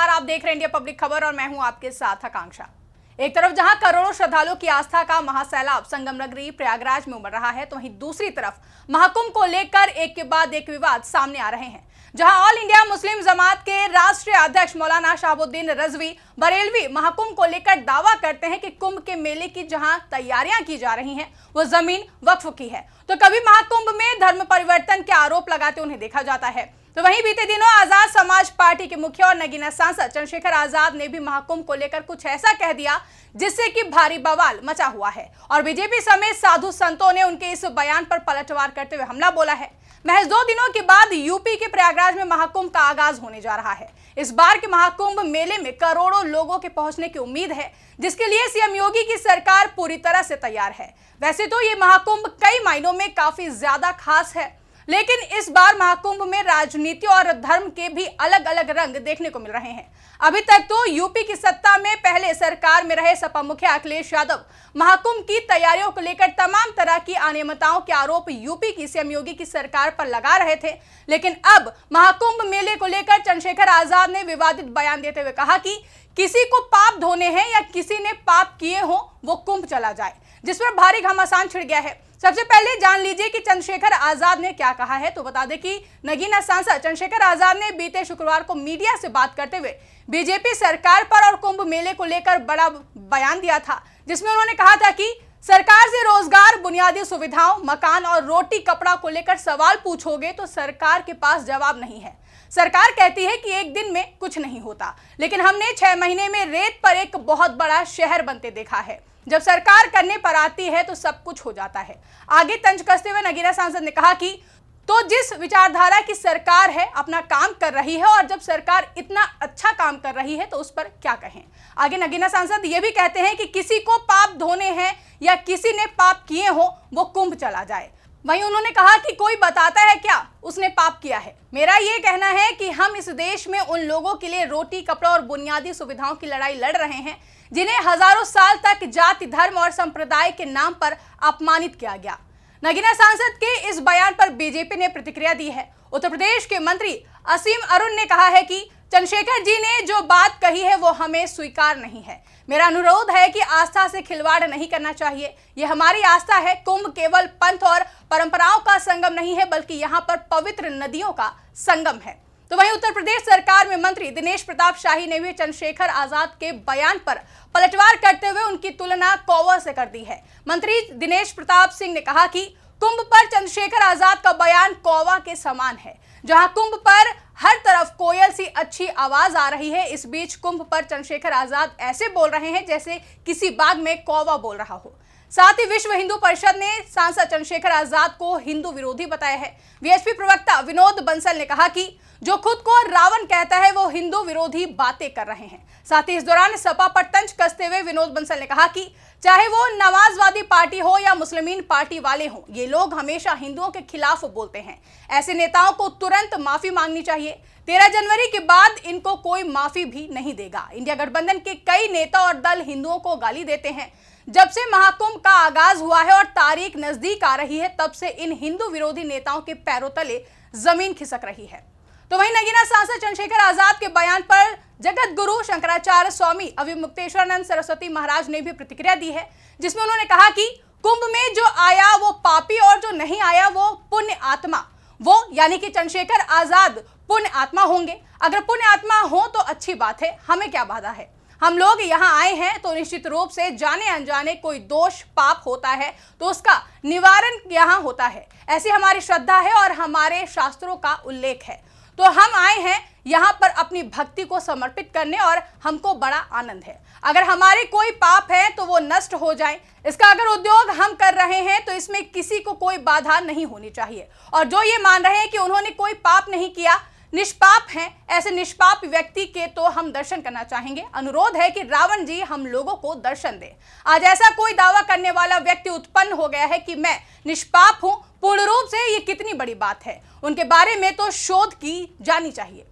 नमस्कार, आप देख रहे हैं इंडिया पब्लिक खबर और मैं हूं आपके साथ आकांक्षा। एक तरफ जहां करोड़ों श्रद्धालुओं की आस्था का महासैलाब संगम नगरी प्रयागराज में उमड़ रहा है, तो वहीं दूसरी तरफ महाकुंभ को लेकर एक के बाद एक विवाद सामने आ रहे हैं। जहां ऑल इंडिया मुस्लिम जमात के राष्ट्रीय अध्यक्ष मौलाना शहाबुद्दीन रजवी बरेलवी महाकुंभ को लेकर दावा करते हैं कि कुंभ के मेले की जहां तैयारियां की जा रही हैं वो जमीन वक्फ की है, तो कभी महाकुंभ में धर्म परिवर्तन के आरोप लगाते उन्हें देखा जाता है। तो वहीं बीते दिनों आजाद समाज पार्टी के मुखिया और नगीना सांसद चंद्रशेखर आजाद ने भी महाकुंभ को लेकर कुछ ऐसा कह दिया जिससे कि भारी बवाल मचा हुआ है और बीजेपी समेत साधु संतों ने उनके इस बयान पर पलटवार करते हुए हमला बोला है। महज 2 दिनों के बाद यूपी के प्रयागराज में महाकुंभ का आगाज होने जा रहा है। इस बार के महाकुंभ मेले में करोड़ों लोगों के पहुंचने की उम्मीद है, जिसके लिए सीएम योगी की सरकार पूरी तरह से तैयार है। वैसे तो ये महाकुंभ कई मायनों में काफी ज्यादा खास है, लेकिन इस बार महाकुंभ में राजनीति और धर्म के भी अलग अलग रंग देखने को मिल रहे हैं। अभी तक तो यूपी की सत्ता में पहले सरकार में रहे सपा मुखिया अखिलेश यादव महाकुंभ की तैयारियों को लेकर तमाम तरह की अनियमितताओं के आरोप यूपी की सीएम योगी की सरकार पर लगा रहे थे, लेकिन अब महाकुंभ मेले को लेकर चंद्रशेखर आजाद ने विवादित बयान देते हुए कहा कि किसी को पाप धोने हैं या किसी ने पाप किए हो वो कुंभ चला जाए, जिस पर भारी घमासान छिड़ गया है। सबसे पहले जान लीजिए कि चंद्रशेखर आजाद ने क्या कहा है। तो बता दें कि नगीना सांसद चंद्रशेखर आजाद ने बीते शुक्रवार को मीडिया से बात करते हुए बीजेपी सरकार पर और कुंभ मेले को लेकर बड़ा बयान दिया था, जिसमें उन्होंने कहा था कि सरकार से रोजगार, बुनियादी सुविधाओं, मकान और रोटी कपड़ा को लेकर सवाल पूछोगे तो सरकार के पास जवाब नहीं है। सरकार कहती है कि एक दिन में कुछ नहीं होता, लेकिन हमने 6 महीने में रेत पर एक बहुत बड़ा शहर बनते देखा है। जब सरकार करने पर आती है तो सब कुछ हो जाता है। आगे तंज कसते हुए नगीना सांसद ने कहा कि तो जिस विचारधारा की सरकार है अपना काम कर रही है, और जब सरकार इतना अच्छा काम कर रही है तो उस पर क्या कहें। आगे नगीना सांसद ये भी कहते हैं कि किसी को पाप धोने हैं या किसी ने पाप किए हो वो कुंभ चला जाए। वहीं उन्होंने कहा कि कोई बताता है क्या उसने पाप किया है। मेरा ये कहना है कि हम इस देश में उन लोगों के लिए रोटी, कपड़ा और बुनियादी सुविधाओं की लड़ाई लड़ रहे हैं जिन्हें हजारों साल तक जाति, धर्म और संप्रदाय के नाम पर अपमानित किया गया। नगीना सांसद के इस बयान पर बीजेपी ने प्रतिक्रिया दी है। उत्तर प्रदेश के मंत्री असीम अरुण ने कहा है कि चंद्रशेखर जी ने जो बात कही है वो हमें स्वीकार नहीं है। मेरा अनुरोध है कि आस्था से खिलवाड़ नहीं करना चाहिए। ये हमारी आस्था है। कुंभ केवल पंथ और परंपराओं का संगम नहीं है, बल्कि यहाँ पर पवित्र नदियों का संगम है। तो वहीं उत्तर प्रदेश सरकार में मंत्री दिनेश प्रताप शाही ने भी चंद्रशेखर आजाद के बयान पर पलटवार करते हुए उनकी तुलना कौवा से कर दी है। मंत्री दिनेश प्रताप सिंह ने कहा कि कुंभ पर चंद्रशेखर आजाद का बयान कौवा के समान है। जहां कुंभ पर हर तरफ कोयल सी अच्छी आवाज आ रही है, इस बीच कुंभ पर चंद्रशेखर आजाद ऐसे बोल रहे हैं जैसे किसी बाग में कौवा बोल रहा हो। साथ ही विश्व हिंदू परिषद ने सांसद चंद्रशेखर आजाद को हिंदू विरोधी बताया है। वीएसपी प्रवक्ता विनोद बंसल ने कहा कि जो खुद को रावण कहता है वो हिंदू विरोधी बातें कर रहे हैं। साथ ही इस दौरान सपा पर तंज कसते हुए विनोद बंसल ने कहा कि चाहे वो नमाजवादी पार्टी हो या मुस्लिमीन पार्टी वाले हों, ये लोग हमेशा हिंदुओं के खिलाफ बोलते हैं। ऐसे नेताओं को तुरंत माफी मांगनी चाहिए। 13 जनवरी के बाद इनको कोई माफी भी नहीं देगा। इंडिया गठबंधन के कई नेता और दल हिंदुओं को गाली देते हैं। जब से महाकुंभ का आगाज हुआ है और तारीख नजदीक आ रही है, तब से इन हिंदू विरोधी नेताओं के पैरों तले जमीन खिसक रही है। तो वहीं नगीना सांसद चंद्रशेखर आजाद के बयान पर जगत गुरु शंकराचार्य स्वामी अविमुक्तेश्वरानंद सरस्वती महाराज ने भी प्रतिक्रिया दी है, जिसमें उन्होंने कहा कि कुंभ में जो आया वो पापी और जो नहीं आया वो पुण्य आत्मा, वो यानी कि चंद्रशेखर आजाद पुण्य आत्मा होंगे। अगर पुण्य आत्मा हो तो अच्छी बात है, हमें क्या बाधा है। हम लोग यहाँ आए हैं तो निश्चित रूप से जाने अनजाने कोई दोष पाप होता है तो उसका निवारण यहाँ होता है। ऐसी हमारी श्रद्धा है और हमारे शास्त्रों का उल्लेख है। तो हम आए हैं यहाँ पर अपनी भक्ति को समर्पित करने और हमको बड़ा आनंद है। अगर हमारे कोई पाप है तो वो नष्ट हो जाए। इसका अगर उद्योग हम कर रहे हैं तो इसमें किसी को कोई बाधा नहीं होनी चाहिए। और जो ये मान रहे हैं कि उन्होंने कोई पाप नहीं किया, निष्पाप हैं, ऐसे निष्पाप व्यक्ति के तो हम दर्शन करना चाहेंगे। अनुरोध है कि रावण जी हम लोगों को दर्शन दे। आज ऐसा कोई दावा करने वाला व्यक्ति उत्पन्न हो गया है कि मैं निष्पाप हूं, पूर्ण रूप से ये कितनी बड़ी बात है। उनके बारे में तो शोध की जानी चाहिए।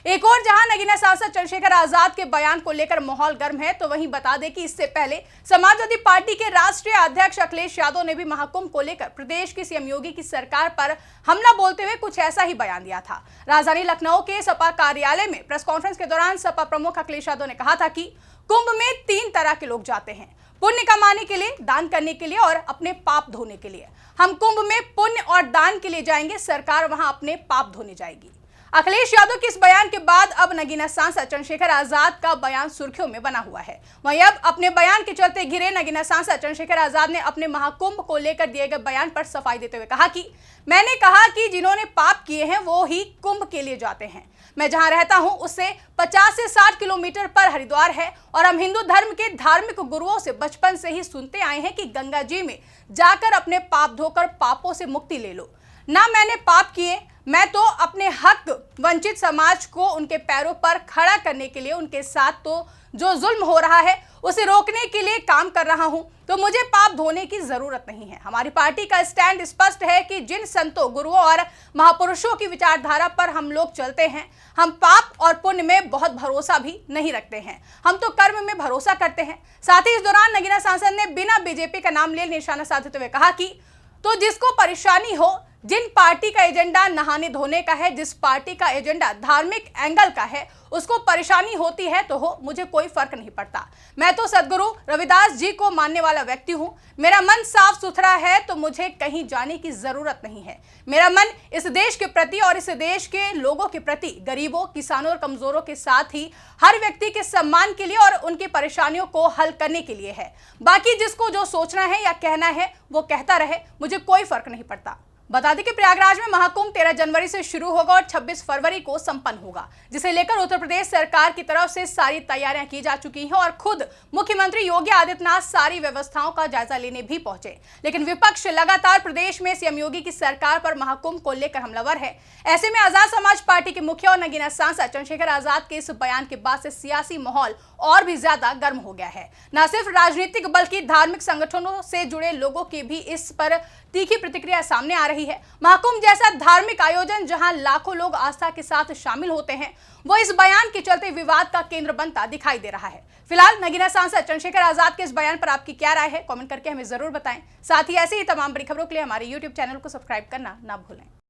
एक और जहां नगीना सांसद चंद्रशेखर आजाद के बयान को लेकर माहौल गर्म है, तो वहीं बता दें कि इससे पहले समाजवादी पार्टी के राष्ट्रीय अध्यक्ष अखिलेश यादव ने भी महाकुंभ को लेकर प्रदेश की सीएम योगी की सरकार पर हमला बोलते हुए कुछ ऐसा ही बयान दिया था। राजधानी लखनऊ के सपा कार्यालय में प्रेस कॉन्फ्रेंस के दौरान सपा प्रमुख अखिलेश यादव ने कहा था कि कुंभ में 3 तरह के लोग जाते हैं, पुण्य कमाने के लिए, दान करने के लिए और अपने पाप धोने के लिए। हम कुंभ में पुण्य और दान के लिए जाएंगे, सरकार वहां अपने पाप धोने जाएगी। अखिलेश यादव के इस बयान के बाद अब नगीना सांसद चंद्रशेखर आजाद का बयान सुर्खियों में बना हुआ है। वहीं अब अपने बयान के चलते घिरे नगीना सांसद चंद्रशेखर आजाद ने अपने महाकुंभ को लेकर दिए गए बयान पर सफाई देते हुए कहा कि मैंने कहा कि जिन्होंने पाप किए हैं वो ही कुंभ के लिए जाते हैं। मैं जहां रहता हूं उससे 50 से 60 किलोमीटर पर हरिद्वार है और हम हिंदू धर्म के धार्मिक गुरुओं से बचपन से ही सुनते आए हैं कि गंगा जी में जाकर अपने पाप धोकर पापों से मुक्ति ले लो। ना मैंने पाप किए, मैं तो अपने हक वंचित समाज को उनके पैरों पर खड़ा करने के लिए, उनके साथ तो जो जुल्म हो रहा है उसे रोकने के लिए काम कर रहा हूं, तो मुझे पाप धोने की जरूरत नहीं है। हमारी पार्टी का स्टैंड स्पष्ट है कि जिन संतों, गुरुओं और महापुरुषों की विचारधारा पर हम लोग चलते हैं, हम पाप और पुण्य में बहुत भरोसा भी नहीं रखते हैं, हम तो कर्म में भरोसा करते हैं। साथ ही इस दौरान नगीना सांसद ने बिना बीजेपी का नाम ले निशाना साधते हुए कहा कि तो जिसको परेशानी हो, जिन पार्टी का एजेंडा नहाने धोने का है, जिस पार्टी का एजेंडा धार्मिक एंगल का है, उसको परेशानी होती है तो हो, मुझे कोई फर्क नहीं पड़ता। मैं तो सदगुरु रविदास जी को मानने वाला व्यक्ति हूं। मेरा मन साफ सुथरा है तो मुझे कहीं जाने की जरूरत नहीं है। मेरा मन इस देश के प्रति और इस देश के लोगों के प्रति, गरीबों, किसानों और कमजोरों के साथ ही हर व्यक्ति के सम्मान के लिए और उनकी परेशानियों को हल करने के लिए है। बाकी जिसको जो सोचना है या कहना है वो कहता रहे, मुझे कोई फर्क नहीं पड़ता। बता दें कि प्रयागराज में महाकुंभ 13 जनवरी से शुरू होगा और 26 फरवरी को संपन्न होगा, जिसे लेकर उत्तर प्रदेश सरकार की तरफ से सारी तैयारियां की जा चुकी हैं और खुद मुख्यमंत्री योगी आदित्यनाथ सारी व्यवस्थाओं का जायजा लेने भी पहुंचे। लेकिन विपक्ष लगातार प्रदेश में सीएम योगी की सरकार पर महाकुंभ को लेकर हमलावर है। ऐसे में आजाद समाज पार्टी के मुखिया और नगीना सांसद चंद्रशेखर आजाद के इस बयान के बाद से सियासी माहौल और भी ज्यादा गर्म हो गया है। न सिर्फ राजनीतिक बल्कि धार्मिक संगठनों से जुड़े लोगों की भी इस पर तीखी प्रतिक्रिया सामने आ रही है। महाकुंभ जैसा धार्मिक आयोजन जहां लाखों लोग आस्था के साथ शामिल होते हैं, वो इस बयान के चलते विवाद का केंद्र बनता दिखाई दे रहा है। फिलहाल नगीना सांसद चंद्रशेखर आजाद के इस बयान पर आपकी क्या राय है, कमेंट करके हमें जरूर बताएं। साथ ही ऐसी ही तमाम बड़ी खबरों के लिए हमारे YouTube चैनल को सब्सक्राइब करना ना भूलें।